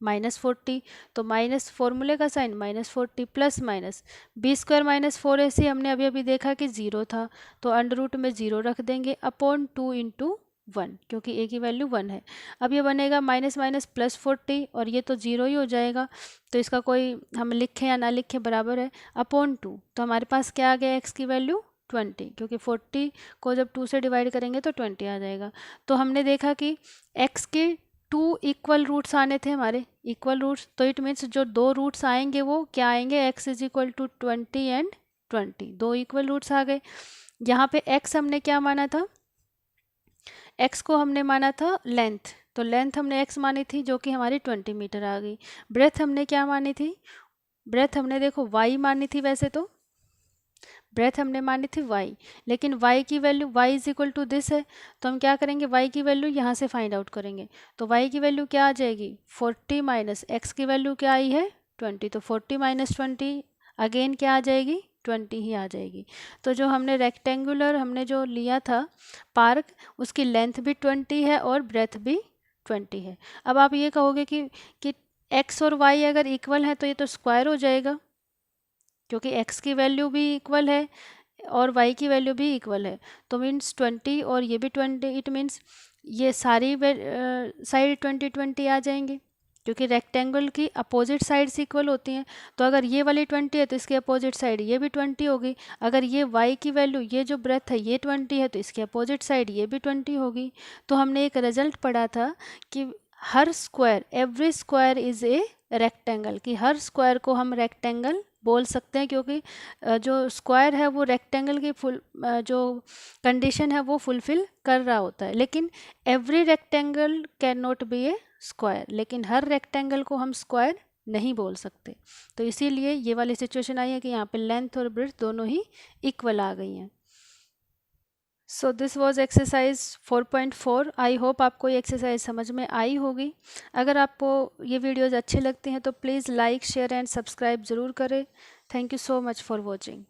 [SPEAKER 1] -40। तो माइनस फॉर्मूले का sign -40 plus minus b square minus 4ac हमने अभी अभी देखा कि 0 था, तो अंडर रूट में 0 रख देंगे अपॉन 2 इंटू 1, क्योंकि a की वैल्यू 1 है। अब ये बनेगा माइनस माइनस प्लस 40, और ये तो 0 ही हो जाएगा, तो इसका कोई हम लिखें या ना लिखें बराबर है, अपॉन 2। तो हमारे पास क्या आ गया, x की वैल्यू 20, क्योंकि 40 को जब 2 से डिवाइड करेंगे तो 20 आ जाएगा। तो हमने देखा कि x के 2 इक्वल रूट्स आने थे हमारे, इक्वल रूट्स। तो इट मीन्स जो 2 रूट्स आएंगे वो क्या आएंगे, x is equal to 20 and 20, 2 equal roots आ गए। यहाँ पे x हमने क्या माना था, x को हमने माना था लेंथ, तो लेंथ हमने x मानी थी जो कि हमारी 20 मीटर आ गई। ब्रेथ हमने क्या मानी थी, ब्रेथ हमने देखो y मानी थी, वैसे तो ब्रेथ हमने मानी थी y, लेकिन y की value y is equal to this है, तो हम क्या करेंगे, y की वैल्यू यहाँ से फाइंड आउट करेंगे। तो y की वैल्यू क्या आ जाएगी, 40 माइनस x की वैल्यू क्या आई है 20, तो 40 माइनस 20 अगेन क्या आ जाएगी, 20 ही आ जाएगी। तो जो हमने रेक्टेंगुलर हमने जो लिया था पार्क, उसकी लेंथ भी 20 है और ब्रेथ भी 20 है। अब आप ये कहोगे कि x और y अगर इक्वल है तो ये तो स्क्वायर हो जाएगा, क्योंकि x की वैल्यू भी इक्वल है और y की वैल्यू भी इक्वल है, तो मीन्स 20 और ये भी 20, इट मीन्स ये सारी साइड 20-20 आ जाएंगे, क्योंकि रेक्टेंगल की अपोजिट साइड्स इक्वल होती हैं। तो अगर ये वाली 20 है तो इसकी अपोजिट साइड ये भी 20 होगी। अगर ये y की वैल्यू, ये जो ब्रेथ है ये 20 है, तो इसकी अपोजिट साइड ये भी 20 होगी। तो हमने एक रिजल्ट पढ़ा था कि हर square, every square is a rectangle, कि हर स्क्वायर को हम रेक्टेंगल बोल सकते हैं, क्योंकि जो स्क्वायर है वो रेक्टेंगल की जो कंडीशन है वो फुलफिल कर रहा होता है। लेकिन every rectangle can not B A square, लेकिन हर रेक्टेंगल को हम स्क्वायर नहीं बोल सकते। तो इसीलिए ये वाली सिचुएशन आई है कि यहाँ पे लेंथ और ब्रेड्थ दोनों ही इक्वल आ गई हैं। So this was exercise 4.4। I hope आपको ये एक्सरसाइज समझ में आई होगी। अगर आपको ये वीडियोज़ अच्छे लगते हैं तो please like, share and subscribe ज़रूर करें। Thank you so much for watching.